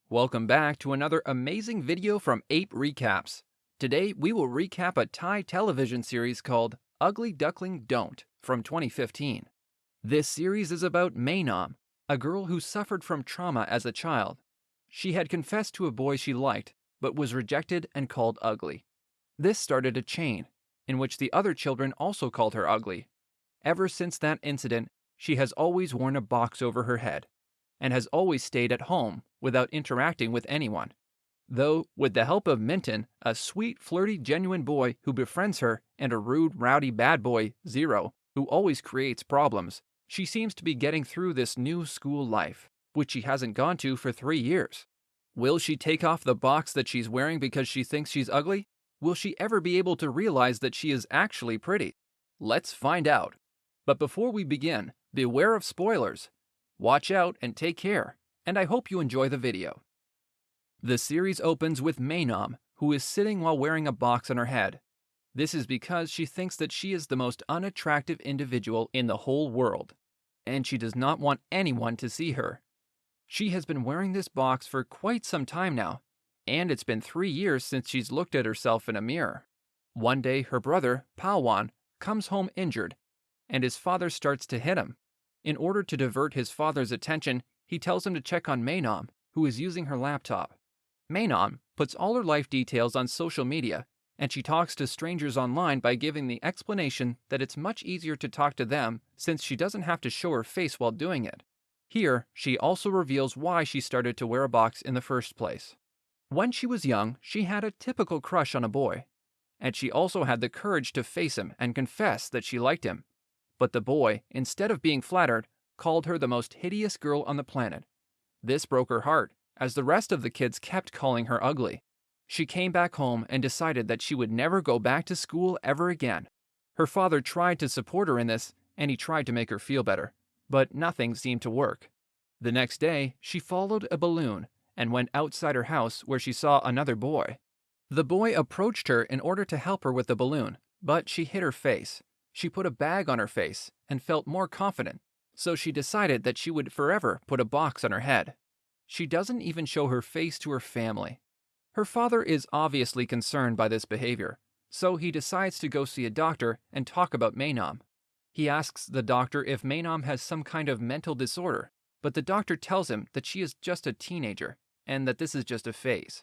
Welcome back to another amazing video from Ape Recaps. Today we will recap a Thai television series called Ugly Duckling Don't from 2015. This series is about Maewnam, a girl who suffered from trauma as a child. She had confessed to a boy she liked, but was rejected and called ugly. This started a chain, in which the other children also called her ugly. Ever since that incident, she has always worn a box over her head, and has always stayed at home without interacting with anyone. Though, with the help of Minton, a sweet, flirty, genuine boy who befriends her, and a rude, rowdy bad boy, Zero, who always creates problems, she seems to be getting through this new school life, which she hasn't gone to for 3 years. Will she take off the box that she's wearing because she thinks she's ugly? Will she ever be able to realize that she is actually pretty? Let's find out. But before we begin, beware of spoilers. Watch out and take care, and I hope you enjoy the video. The series opens with Maewnam, who is sitting while wearing a box on her head. This is because she thinks that she is the most unattractive individual in the whole world, and she does not want anyone to see her. She has been wearing this box for quite some time now, and it's been 3 years since she's looked at herself in a mirror. One day, her brother, Palwan, comes home injured, and his father starts to hit him. In order to divert his father's attention, he tells him to check on Maewnam, who is using her laptop. Maewnam puts all her life details on social media, and she talks to strangers online by giving the explanation that it's much easier to talk to them since she doesn't have to show her face while doing it. Here, she also reveals why she started to wear a box in the first place. When she was young, she had a typical crush on a boy, and she also had the courage to face him and confess that she liked him. But the boy, instead of being flattered, called her the most hideous girl on the planet. This broke her heart, as the rest of the kids kept calling her ugly. She came back home and decided that she would never go back to school ever again. Her father tried to support her in this, and he tried to make her feel better, but nothing seemed to work. The next day, she followed a balloon and went outside her house where she saw another boy. The boy approached her in order to help her with the balloon, but she hid her face. She put a bag on her face and felt more confident, so she decided that she would forever put a box on her head. She doesn't even show her face to her family. Her father is obviously concerned by this behavior, so he decides to go see a doctor and talk about Maewnam. He asks the doctor if Maewnam has some kind of mental disorder, but the doctor tells him that she is just a teenager and that this is just a phase.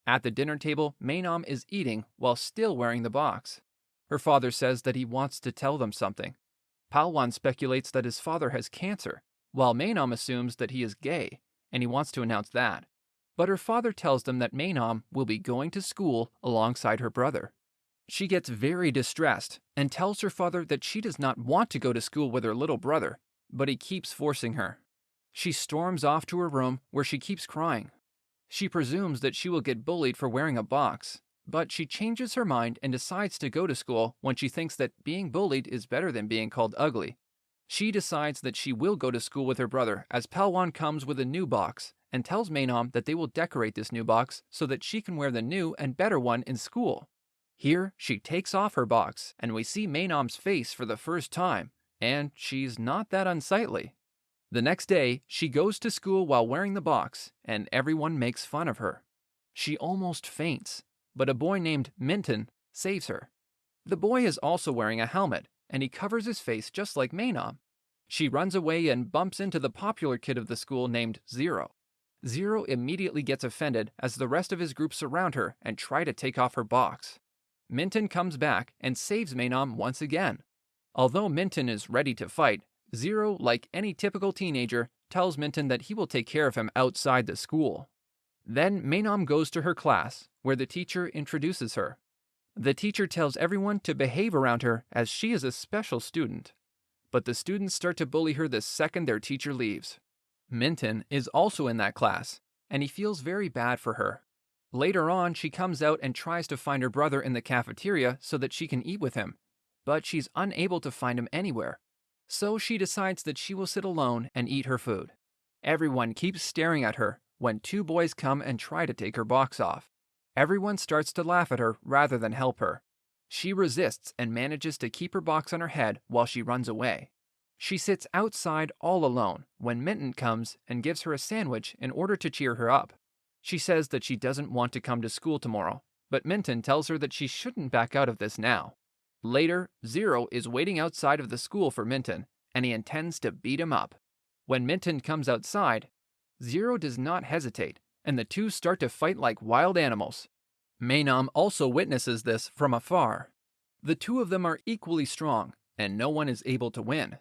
At the dinner table, Maewnam is eating while still wearing the box. Her father says that he wants to tell them something. Palwan speculates that his father has cancer, while Maewnam assumes that he is gay, and he wants to announce that. But her father tells them that Maewnam will be going to school alongside her brother. She gets very distressed and tells her father that she does not want to go to school with her little brother, but he keeps forcing her. She storms off to her room where she keeps crying. She presumes that she will get bullied for wearing a box, but she changes her mind and decides to go to school when she thinks that being bullied is better than being called ugly. She decides that she will go to school with her brother as Palwan comes with a new box and tells Maewnam that they will decorate this new box so that she can wear the new and better one in school. Here, she takes off her box and we see Maewnam's face for the first time, and she's not that unsightly. The next day, she goes to school while wearing the box, and everyone makes fun of her. She almost faints, but a boy named Minton saves her. The boy is also wearing a helmet, and he covers his face just like Maewnam. She runs away and bumps into the popular kid of the school named Zero. Zero immediately gets offended as the rest of his group surround her and try to take off her box. Minton comes back and saves Maewnam once again. Although Minton is ready to fight, Zero, like any typical teenager, tells Minton that he will take care of him outside the school. Then Maewnam goes to her class, where the teacher introduces her. The teacher tells everyone to behave around her as she is a special student. But the students start to bully her the second their teacher leaves. Minton is also in that class, and he feels very bad for her. Later on, she comes out and tries to find her brother in the cafeteria so that she can eat with him, but she's unable to find him anywhere. So she decides that she will sit alone and eat her food. Everyone keeps staring at her when 2 boys come and try to take her box off. Everyone starts to laugh at her rather than help her. She resists and manages to keep her box on her head while she runs away. She sits outside all alone when Minton comes and gives her a sandwich in order to cheer her up. She says that she doesn't want to come to school tomorrow, but Minton tells her that she shouldn't back out of this now. Later, Zero is waiting outside of the school for Minton, and he intends to beat him up. When Minton comes outside, Zero does not hesitate, and the two start to fight like wild animals. Maewnam also witnesses this from afar. The two of them are equally strong, and no one is able to win.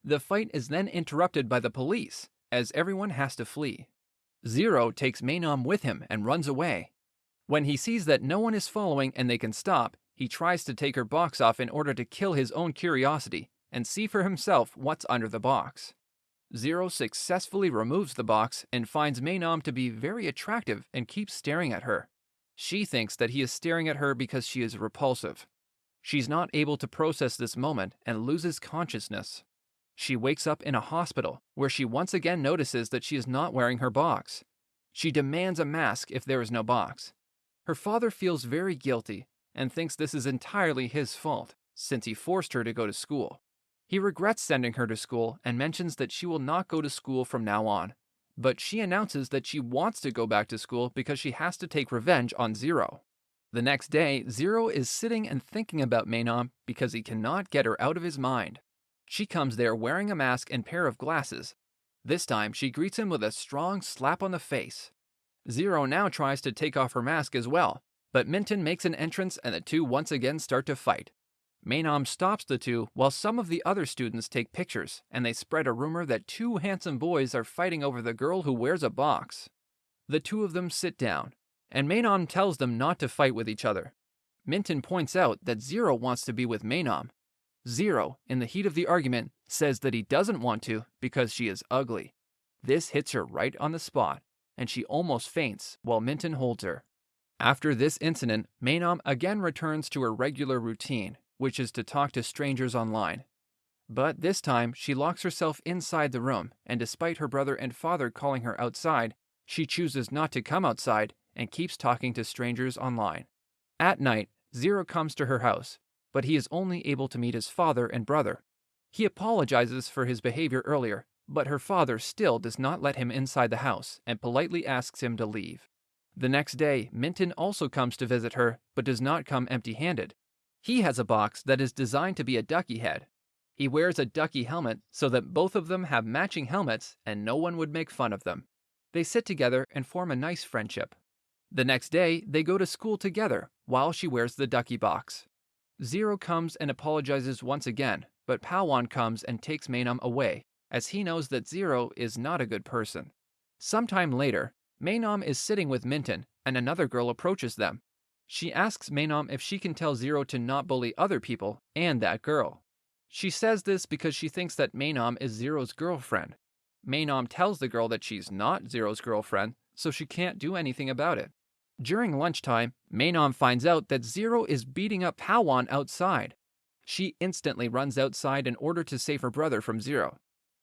The fight is then interrupted by the police, as everyone has to flee. Zero takes Maewnam with him and runs away. When he sees that no one is following and they can stop, he tries to take her box off in order to kill his own curiosity and see for himself what's under the box. Zero successfully removes the box and finds Maewnam to be very attractive and keeps staring at her. She thinks that he is staring at her because she is repulsive. She's not able to process this moment and loses consciousness. She wakes up in a hospital where she once again notices that she is not wearing her box. She demands a mask if there is no box. Her father feels very guilty and thinks this is entirely his fault, since he forced her to go to school. He regrets sending her to school and mentions that she will not go to school from now on. But she announces that she wants to go back to school because she has to take revenge on Zero. The next day, Zero is sitting and thinking about Maewnam because he cannot get her out of his mind. She comes there wearing a mask and pair of glasses. This time, she greets him with a strong slap on the face. Zero now tries to take off her mask as well, but Minton makes an entrance and the two once again start to fight. Maewnam stops the two while some of the other students take pictures, and they spread a rumor that two handsome boys are fighting over the girl who wears a box. The two of them sit down, and Maewnam tells them not to fight with each other. Minton points out that Zero wants to be with Maewnam. Zero, in the heat of the argument, says that he doesn't want to because she is ugly. This hits her right on the spot, and she almost faints while Minton holds her. After this incident, Maewnam again returns to her regular routine, which is to talk to strangers online. But this time, she locks herself inside the room, and despite her brother and father calling her outside, she chooses not to come outside and keeps talking to strangers online. At night, Zero comes to her house, but he is only able to meet his father and brother. He apologizes for his behavior earlier, but her father still does not let him inside the house and politely asks him to leave. The next day, Minton also comes to visit her, but does not come empty-handed. He has a box that is designed to be a ducky head. He wears a ducky helmet so that both of them have matching helmets and no one would make fun of them. They sit together and form a nice friendship. The next day, they go to school together while she wears the ducky box. Zero comes and apologizes once again, but Pawan comes and takes Maewnam away, as he knows that Zero is not a good person. Sometime later, Maewnam is sitting with Minton, and another girl approaches them. She asks Maewnam if she can tell Zero to not bully other people and that girl. She says this because she thinks that Maewnam is Zero's girlfriend. Maewnam tells the girl that she's not Zero's girlfriend, so she can't do anything about it. During lunchtime, Maewnam finds out that Zero is beating up Pawan outside. She instantly runs outside in order to save her brother from Zero.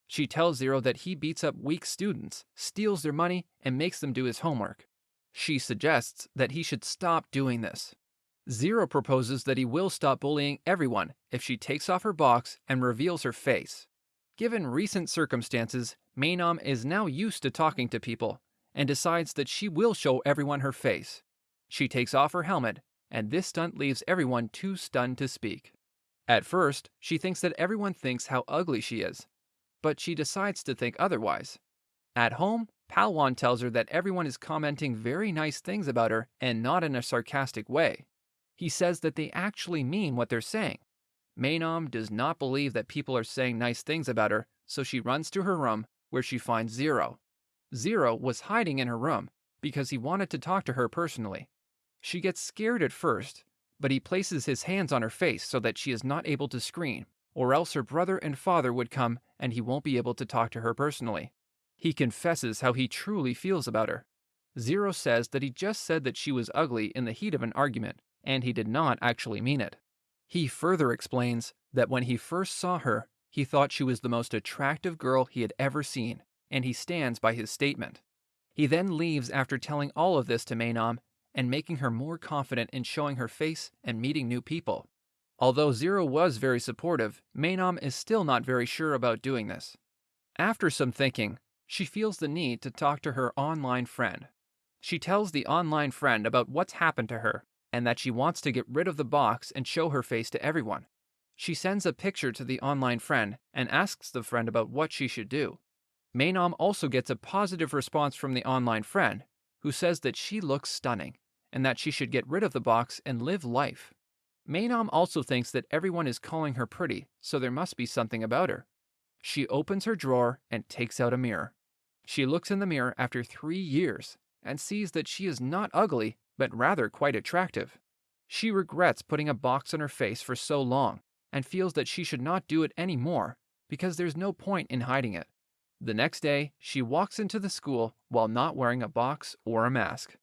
She tells Zero that he beats up weak students, steals their money, and makes them do his homework. She suggests that he should stop doing this. Zero proposes that he will stop bullying everyone if she takes off her box and reveals her face. Given recent circumstances, Maewnam is now used to talking to people and decides that she will show everyone her face. She takes off her helmet, and this stunt leaves everyone too stunned to speak. At first, she thinks that everyone thinks how ugly she is, but she decides to think otherwise. At home, Palwan tells her that everyone is commenting very nice things about her and not in a sarcastic way. He says that they actually mean what they're saying. Maewnam does not believe that people are saying nice things about her, so she runs to her room where she finds Zero. Zero was hiding in her room because he wanted to talk to her personally. She gets scared at first, but he places his hands on her face so that she is not able to scream, or else her brother and father would come and he won't be able to talk to her personally. He confesses how he truly feels about her. Zero says that he just said that she was ugly in the heat of an argument, and he did not actually mean it. He further explains that when he first saw her, he thought she was the most attractive girl he had ever seen, and he stands by his statement. He then leaves after telling all of this to Maewnam and making her more confident in showing her face and meeting new people. Although Zero was very supportive, Maewnam is still not very sure about doing this. After some thinking, she feels the need to talk to her online friend. She tells the online friend about what's happened to her and that she wants to get rid of the box and show her face to everyone. She sends a picture to the online friend and asks the friend about what she should do. Maewnam also gets a positive response from the online friend, who says that she looks stunning and that she should get rid of the box and live life. Maewnam also thinks that everyone is calling her pretty, so there must be something about her. She opens her drawer and takes out a mirror. She looks in the mirror after 3 years and sees that she is not ugly, but rather quite attractive. She regrets putting a box on her face for so long and feels that she should not do it anymore because there's no point in hiding it. The next day, she walks into the school while not wearing a box or a mask.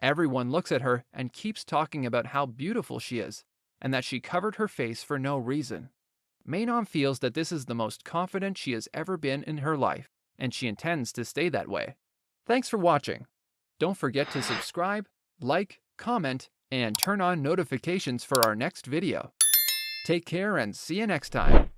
Everyone looks at her and keeps talking about how beautiful she is and that she covered her face for no reason. Maewnam feels that this is the most confident she has ever been in her life, and she intends to stay that way. Thanks for watching. Don't forget to subscribe, like, comment, and turn on notifications for our next video. Take care and see you next time.